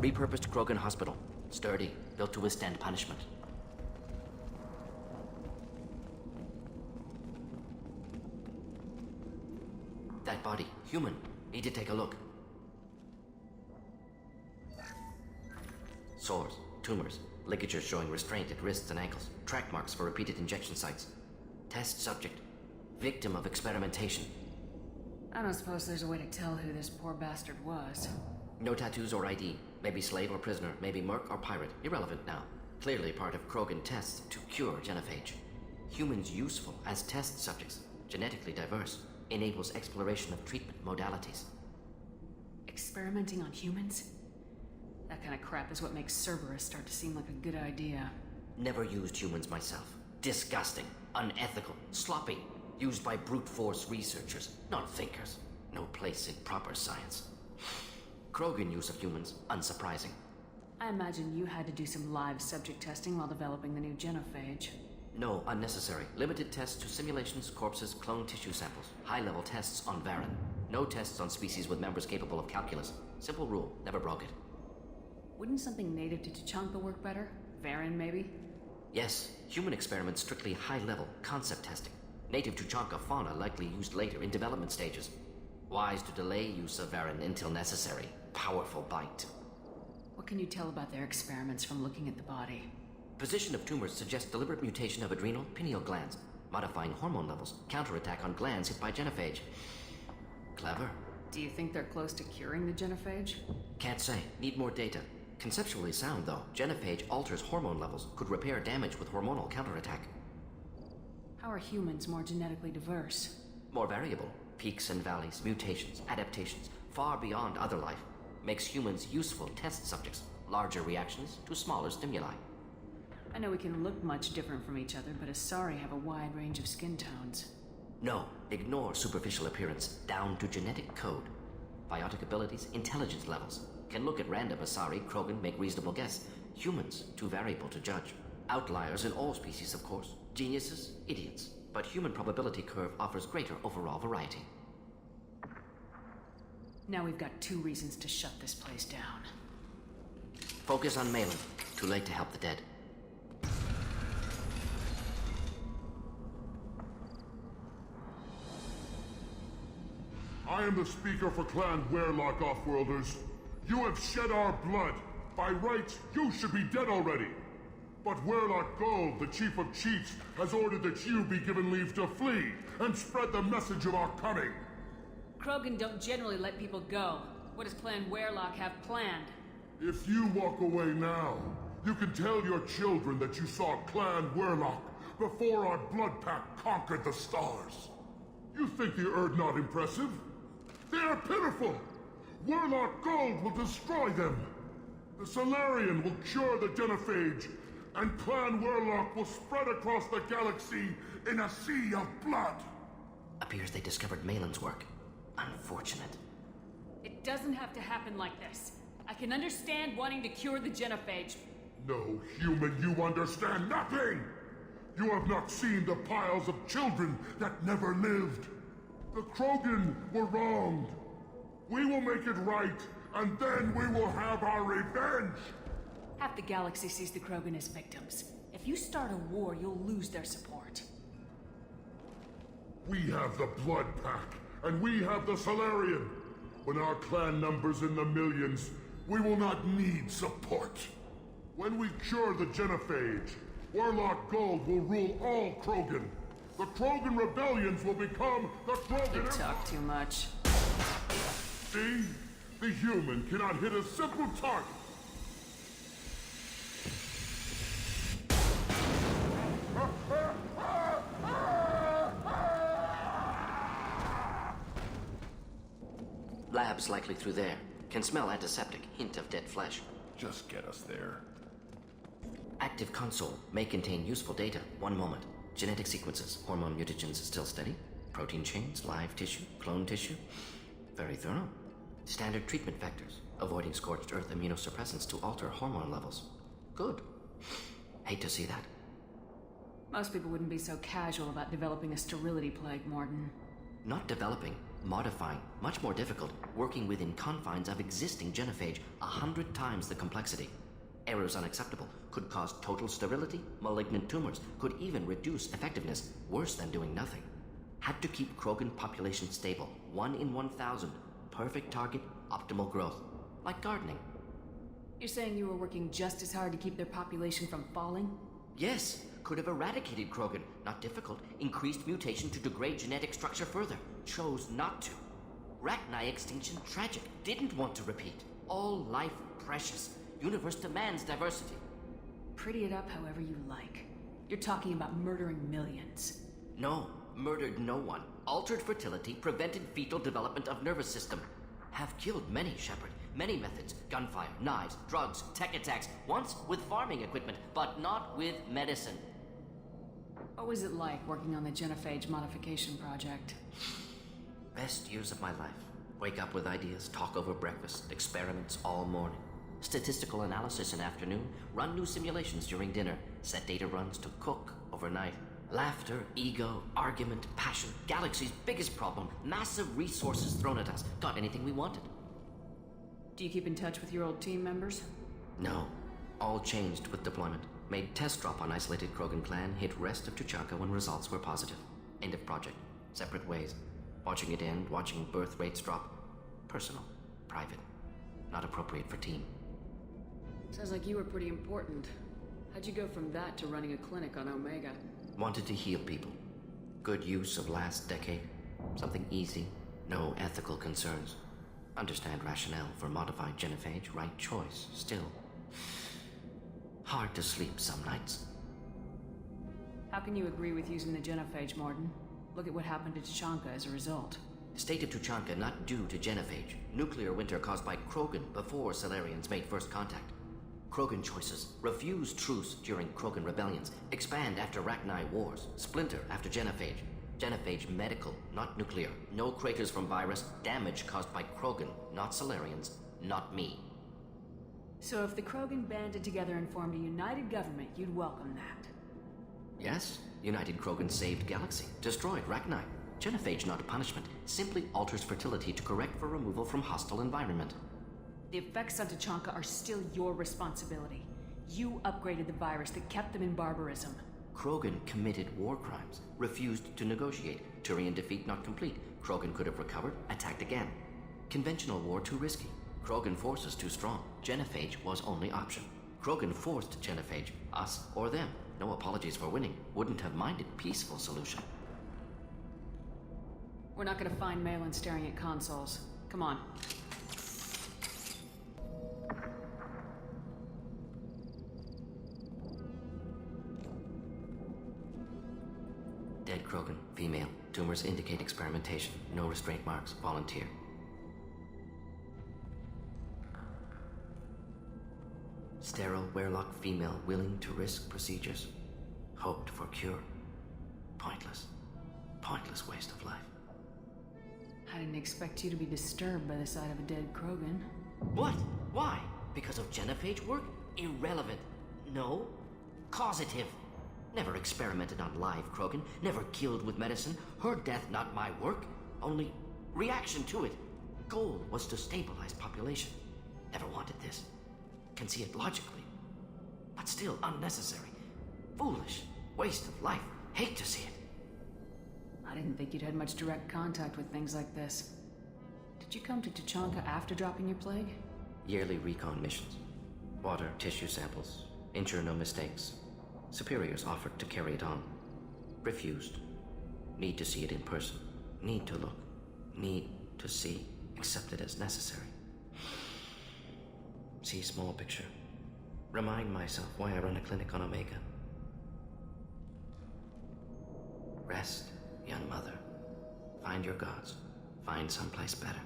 Repurposed Krogan Hospital. Sturdy, built to withstand punishment. That body, human. Need to take a look. Sores, tumors, ligatures showing restraint at wrists and ankles, track marks for repeated injection sites. Test subject, victim of experimentation. I don't suppose there's a way to tell who this poor bastard was. No tattoos or ID. Maybe slave or prisoner, maybe merc or pirate. Irrelevant now. Clearly part of Krogan tests to cure genophage. Humans useful as test subjects, genetically diverse, enables exploration of treatment modalities. Experimenting on humans? That kind of crap is what makes Cerberus start to seem like a good idea. Never used humans myself. Disgusting, unethical, sloppy. Used by brute force researchers, not thinkers. No place in proper science. Krogan use of humans, unsurprising. I imagine you had to do some live subject testing while developing the new genophage. No, unnecessary. Limited tests to simulations, corpses, clone tissue samples. High-level tests on Varen. No tests on species with members capable of calculus. Simple rule, never broke it. Wouldn't something native to Tuchanka work better? Varen, maybe? Yes, human experiments strictly high-level, concept testing. Native Tuchanka fauna likely used later in development stages. Wise to delay use of Varen until necessary. Powerful bite. What can you tell about their experiments from looking at the body? Position of tumors suggests deliberate mutation of adrenal, pineal glands, modifying hormone levels, counterattack on glands hit by genophage. Clever. Do you think they're close to curing the genophage? Can't say. Need more data. Conceptually sound, though. Genophage alters hormone levels, could repair damage with hormonal counterattack. How are humans more genetically diverse? More variable. Peaks and valleys, mutations, adaptations, far beyond other life. Makes humans useful test subjects. Larger reactions to smaller stimuli. I know we can look much different from each other, but Asari have a wide range of skin tones. No, ignore superficial appearance, down to genetic code. Biotic abilities, intelligence levels. Can look at random Asari, Krogan, make reasonable guess. Humans, too variable to judge. Outliers in all species, of course. Geniuses, idiots. But human probability curve offers greater overall variety. Now we've got 2 reasons to shut this place down. Focus on Malin. Too late to help the dead. I am the speaker for Clan Werelock, Offworlders. You have shed our blood. By rights, you should be dead already. But Werelock Gold, the Chief of Chiefs, has ordered that you be given leave to flee and spread the message of our coming. Krogan don't generally let people go. What does Clan Werelock have planned? If you walk away now, you can tell your children that you saw Clan Werelock before our blood pact conquered the stars. You think the Erd not impressive? They are pitiful! Werelock Gold will destroy them! The Solarian will cure the genophage, and Clan Werelock will spread across the galaxy in a sea of blood! Appears they discovered Malin's work. Unfortunate. It doesn't have to happen like this. I can understand wanting to cure the genophage. No, human, you understand nothing! You have not seen the piles of children that never lived. The Krogan were wronged. We will make it right, and then we will have our revenge! Half the galaxy sees the Krogan as victims. If you start a war, you'll lose their support. We have the Blood Pack, and we have the Solarian. When our clan numbers in the millions, we will not need support. When we cure the genophage, Werelock Gold will rule all Krogan. The Krogan rebellions will become the Krogan... You talk too much. See? The human cannot hit a simple target. Lab's likely through there. Can smell antiseptic, hint of dead flesh. Just get us there. Active console may contain useful data. One moment. Genetic sequences, hormone mutagens still steady. Protein chains, live tissue, clone tissue. Very thorough. Standard treatment vectors, avoiding scorched earth immunosuppressants to alter hormone levels. Good. Hate to see that. Most people wouldn't be so casual about developing a sterility plague, Mordin. Not developing, Modifying, much more difficult, working within confines of existing genophage, 100 times the complexity. Errors unacceptable, could cause total sterility, malignant tumors, could even reduce effectiveness, worse than doing nothing. Had to keep Krogan population stable, 1 in 1,000. Perfect target, optimal growth. Like gardening. You're saying you were working just as hard to keep their population from falling? Yes, could have eradicated Krogan. Not difficult. Increased mutation to degrade genetic structure further. Chose not to. Rachni extinction tragic. Didn't want to repeat. All life precious. Universe demands diversity. Pretty it up however you like. You're talking about murdering millions. No, murdered no one. Altered fertility, prevented fetal development of nervous system. Have killed many, Shepard. Many methods. Gunfire, knives, drugs, tech attacks. Once with farming equipment, but not with medicine. What was it like working on the genophage modification project? Best years of my life. Wake up with ideas, talk over breakfast, experiments all morning. Statistical analysis in afternoon, run new simulations during dinner, set data runs to cook overnight. Laughter, ego, argument, passion. Galaxy's biggest problem, massive resources thrown at us. Got anything we wanted. Do you keep in touch with your old team members? No. All changed with deployment. Made test drop on isolated Krogan clan, hit rest of Tuchanka when results were positive. End of project. Separate ways. Watching it end, watching birth rates drop. Personal. Private. Not appropriate for team. Sounds like you were pretty important. How'd you go from that to running a clinic on Omega? Wanted to heal people. Good use of last decade. Something easy. No ethical concerns. Understand rationale for modified genophage. Right choice. Still. Hard to sleep some nights. How can you agree with using the genophage, Mordin? Look at what happened to Tuchanka as a result. State of Tuchanka not due to genophage. Nuclear winter caused by Krogan before Solarians made first contact. Krogan choices. Refuse truce during Krogan rebellions. Expand after Rachni wars. Splinter after genophage. Genophage medical, not nuclear. No craters from virus. Damage caused by Krogan, not Solarians. Not me. So if the Krogan banded together and formed a united government, you'd welcome that? Yes. United Krogan saved Galaxy. Destroyed Rachni. Genophage not a punishment. Simply alters fertility to correct for removal from hostile environment. The effects on Tuchanka are still your responsibility. You upgraded the virus that kept them in barbarism. Krogan committed war crimes. Refused to negotiate. Turian defeat not complete. Krogan could have recovered, attacked again. Conventional war too risky. Krogan forces too strong. Genophage was only option. Krogan forced genophage. Us or them. No apologies for winning. Wouldn't have minded peaceful solution. We're not gonna find Malin staring at consoles. Come on. Dead Krogan, female. Tumors indicate experimentation. No restraint marks. Volunteer. Sterile Werelock female willing to risk procedures. Hoped for cure. Pointless. Pointless waste of life. I didn't expect you to be disturbed by the sight of a dead Krogan. What? Why? Because of genophage work? Irrelevant. No. Causative. Never experimented on live Krogan. Never killed with medicine. Her death not my work. Only reaction to it. Goal was to stabilize population. Never wanted this. Can see it logically. But still unnecessary. Foolish. Waste of life. Hate to see it. I didn't think you'd had much direct contact with things like this. Did you come to Tuchanka after dropping your plague? Yearly recon missions. Water, tissue samples. Ensure no mistakes. Superiors offered to carry it on. Refused. Need to see it in person. Need to look. Need to see. Accept it as necessary. See small picture. Remind myself why I run a clinic on Omega. Rest, young mother. Find your gods. Find someplace better.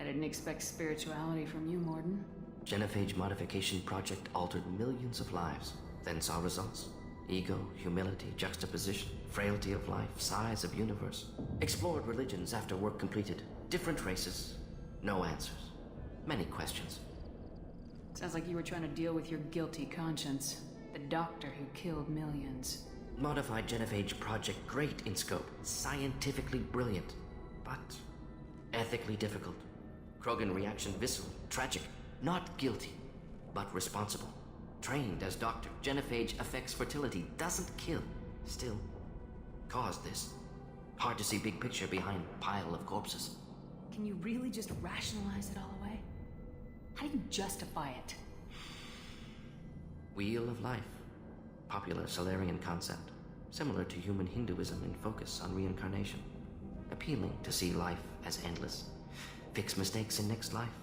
I didn't expect spirituality from you, Mordin. Genophage modification project altered millions of lives. Then saw results. Ego, humility, juxtaposition, frailty of life, size of universe. Explored religions after work completed. Different races. No answers. Many questions. Sounds like you were trying to deal with your guilty conscience. The doctor who killed millions. Modified genophage project great in scope. Scientifically brilliant. but ethically difficult. Krogan reaction visceral, tragic, not guilty, but responsible. Trained as doctor, genophage affects fertility, doesn't kill, still caused this. Hard to see big picture behind pile of corpses. Can you really just rationalize it all away? How do you justify it? Wheel of life. Popular Solarian concept. Similar to human Hinduism in focus on reincarnation. Appealing to see life as endless. Fix mistakes in next life.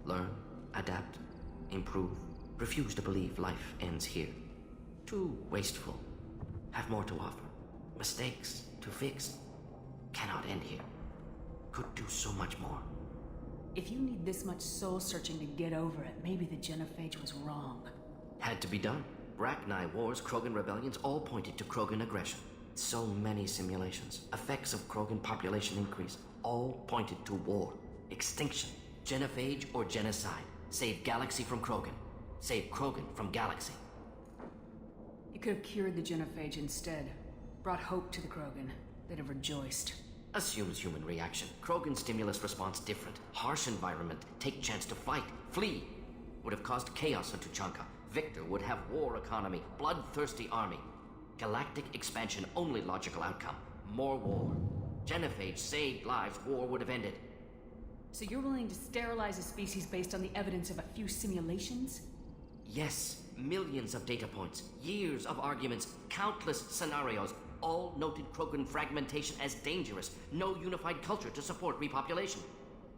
Learn, adapt, improve. Refuse to believe life ends here. Too wasteful. Have more to offer. Mistakes to fix. Cannot end here. Could do so much more. If you need this much soul searching to get over it, maybe the genophage was wrong. Had to be done. Rachni wars, Krogan rebellions, all pointed to Krogan aggression. So many simulations. Effects of Krogan population increase. All pointed to war. Extinction. Genophage or genocide. Save galaxy from Krogan. Save Krogan from galaxy. You could have cured the genophage instead. Brought hope to the Krogan. They'd have rejoiced. Assumes human reaction. Krogan stimulus response different. Harsh environment. Take chance to fight. Flee. Would have caused chaos on Tuchanka. Victor would have war economy. Bloodthirsty army. Galactic expansion only logical outcome. More war. Genophage saved lives. War would have ended. So you're willing to sterilize a species based on the evidence of a few simulations? Yes. Millions of data points. Years of arguments. Countless scenarios. All noted Krogan fragmentation as dangerous. No unified culture to support repopulation.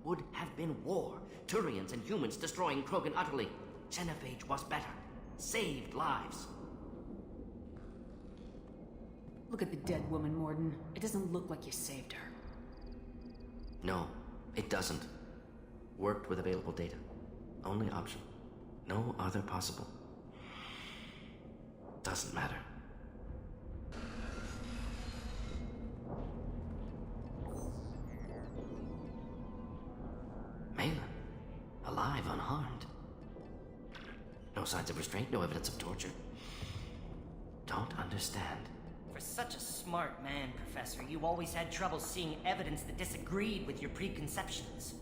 Would have been war. Turians and humans destroying Krogan utterly. Genophage was better. Saved lives. Look at the dead woman, Mordin. It doesn't look like you saved her. No, it doesn't. Worked with available data. Only option. No other possible. Doesn't matter. Malin. Alive, unharmed. No signs of restraint, no evidence of torture. Don't understand. For such a smart man, Professor, you always had trouble seeing evidence that disagreed with your preconceptions.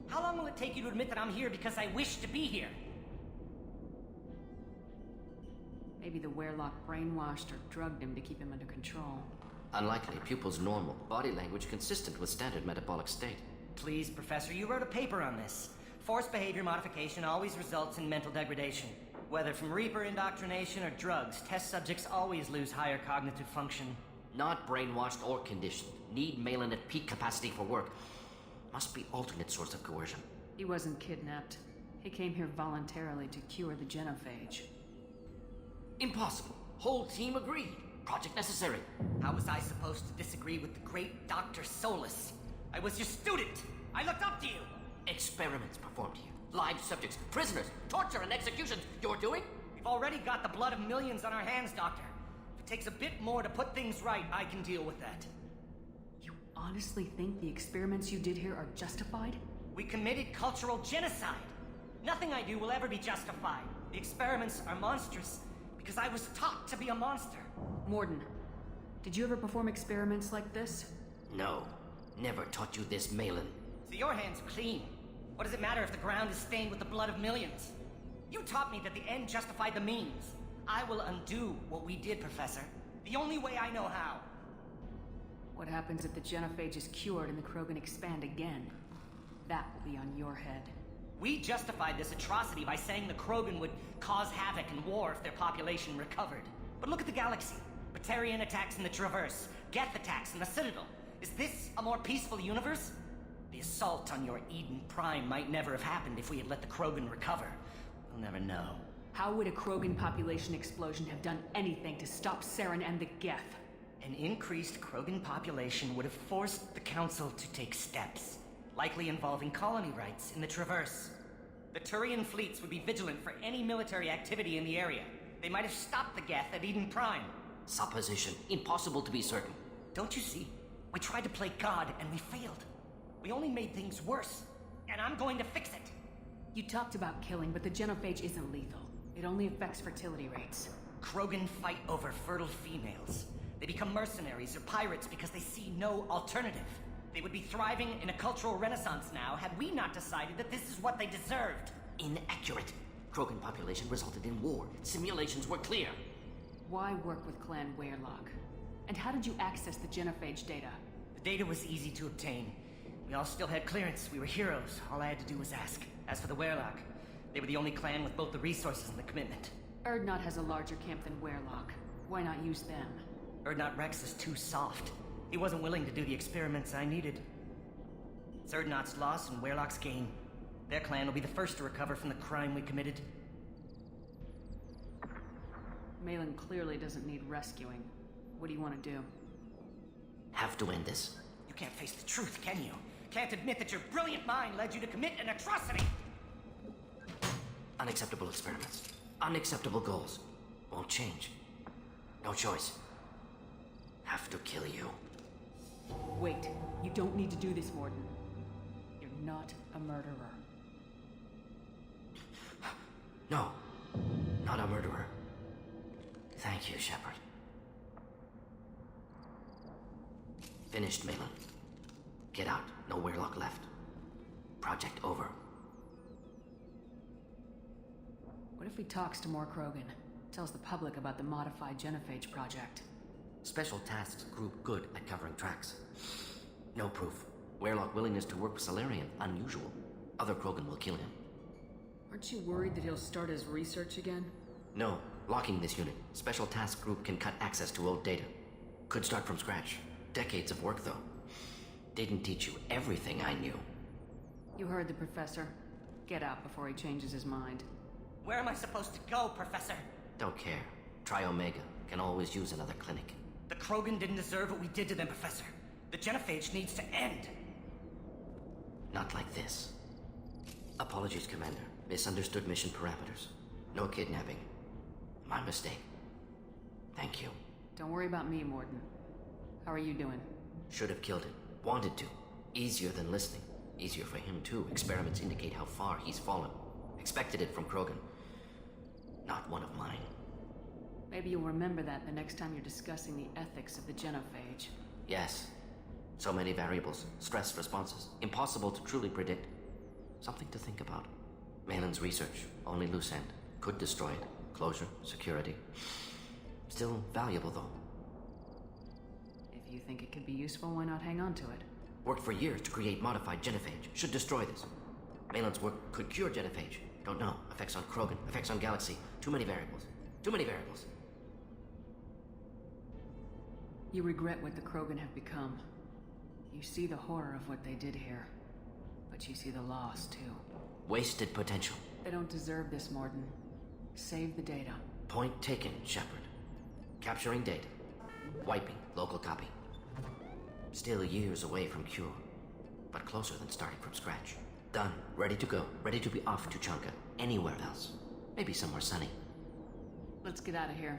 How long will it take you to admit that I'm here because I wish to be here? Maybe the Werelock brainwashed or drugged him to keep him under control. Unlikely. Pupils normal. Body language consistent with standard metabolic state. Please, Professor, you wrote a paper on this. Forced behavior modification always results in mental degradation. Whether from Reaper indoctrination or drugs, test subjects always lose higher cognitive function. Not brainwashed or conditioned. Need Malin at peak capacity for work. Must be alternate source of coercion. He wasn't kidnapped. He came here voluntarily to cure the genophage. Impossible. Whole team agreed. Project necessary. How was I supposed to disagree with the great Dr. Solus? I was your student! I looked up to you! Experiments performed here. Live subjects, prisoners, torture and executions. You're doing? We've already got the blood of millions on our hands, Doctor. If it takes a bit more to put things right, I can deal with that. You honestly think the experiments you did here are justified? We committed cultural genocide. Nothing I do will ever be justified. The experiments are monstrous because I was taught to be a monster. Mordin, did you ever perform experiments like this? No. Never taught you this, Malin. So your hands are clean. What does it matter if the ground is stained with the blood of millions? You taught me that the end justified the means. I will undo what we did, Professor. The only way I know how. What happens if the genophage is cured and the Krogan expand again? That will be on your head. We justified this atrocity by saying the Krogan would cause havoc and war if their population recovered. But look at the galaxy. Batarian attacks in the Traverse, Geth attacks in the Citadel. Is this a more peaceful universe? The assault on your Eden Prime might never have happened if we had let the Krogan recover. We'll never know. How would a Krogan population explosion have done anything to stop Saren and the Geth? An increased Krogan population would have forced the Council to take steps, likely involving colony rights in the Traverse. The Turian fleets would be vigilant for any military activity in the area. They might have stopped the Geth at Eden Prime. Supposition. Impossible to be certain. Don't you see? We tried to play God and we failed. We only made things worse, and I'm going to fix it. You talked about killing, but the genophage isn't lethal. It only affects fertility rates. Krogan fight over fertile females. They become mercenaries or pirates because they see no alternative. They would be thriving in a cultural renaissance now had we not decided that this is what they deserved. Inaccurate. Krogan population resulted in war. Simulations were clear. Why work with Clan Weyrloc? And how did you access the genophage data? The data was easy to obtain. We all still had clearance. We were heroes. All I had to do was ask. As for the Weyrloc, they were the only clan with both the resources and the commitment. Erdnot has a larger camp than Weyrloc. Why not use them? Erdnot Rex is too soft. He wasn't willing to do the experiments I needed. It's Erdnot's loss and Weyrloc's gain. Their clan will be the first to recover from the crime we committed. Malin clearly doesn't need rescuing. What do you want to do? Have to end this. You can't face the truth, can you? Can't admit that your brilliant mind led you to commit an atrocity! Unacceptable experiments. Unacceptable goals. Won't change. No choice. Have to kill you. Wait, you don't need to do this, Mordin. You're not a murderer. No. Not a murderer. Thank you, Shepard. Finished, Malin. Get out. No Weyrloc left. Project over. What if he talks to more Krogan? Tells the public about the modified genophage project? Special Tasks Group good at covering tracks. No proof. Weyrloc willingness to work with Salarian unusual. Other Krogan will kill him. Aren't you worried that he'll start his research again? No. Locking this unit. Special Task Group can cut access to old data. Could start from scratch. Decades of work, though. Didn't teach you everything I knew. You heard the professor. Get out before he changes his mind. Where am I supposed to go, Professor? Don't care. Try Omega. Can always use another clinic. The Krogan didn't deserve what we did to them, Professor. The genophage needs to end. Not like this. Apologies, Commander. Misunderstood mission parameters. No kidnapping. My mistake. Thank you. Don't worry about me, Mordin. How are you doing? Should have killed it. Wanted to. Easier than listening. Easier for him, too. Experiments indicate how far he's fallen. Expected it from Krogan. Not one of mine. Maybe you'll remember that the next time you're discussing the ethics of the genophage. Yes. So many variables. Stress responses. Impossible to truly predict. Something to think about. Malin's research. Only loose end. Could destroy it. Closure. Security. Still valuable, though. If you think it could be useful, why not hang on to it? Worked for years to create modified genophage. Should destroy this. Malin's work could cure genophage. Don't know. Effects on Krogan. Effects on Galaxy. Too many variables. Too many variables. You regret what the Krogan have become. You see the horror of what they did here. But you see the loss, too. Wasted potential. They don't deserve this, Mordin. Save the data. Point taken, Shepard. Capturing data. Wiping local copy. Still years away from cure. But closer than starting from scratch. Done. Ready to go. Ready to be off to Chanka. Anywhere else. Maybe somewhere sunny. Let's get out of here.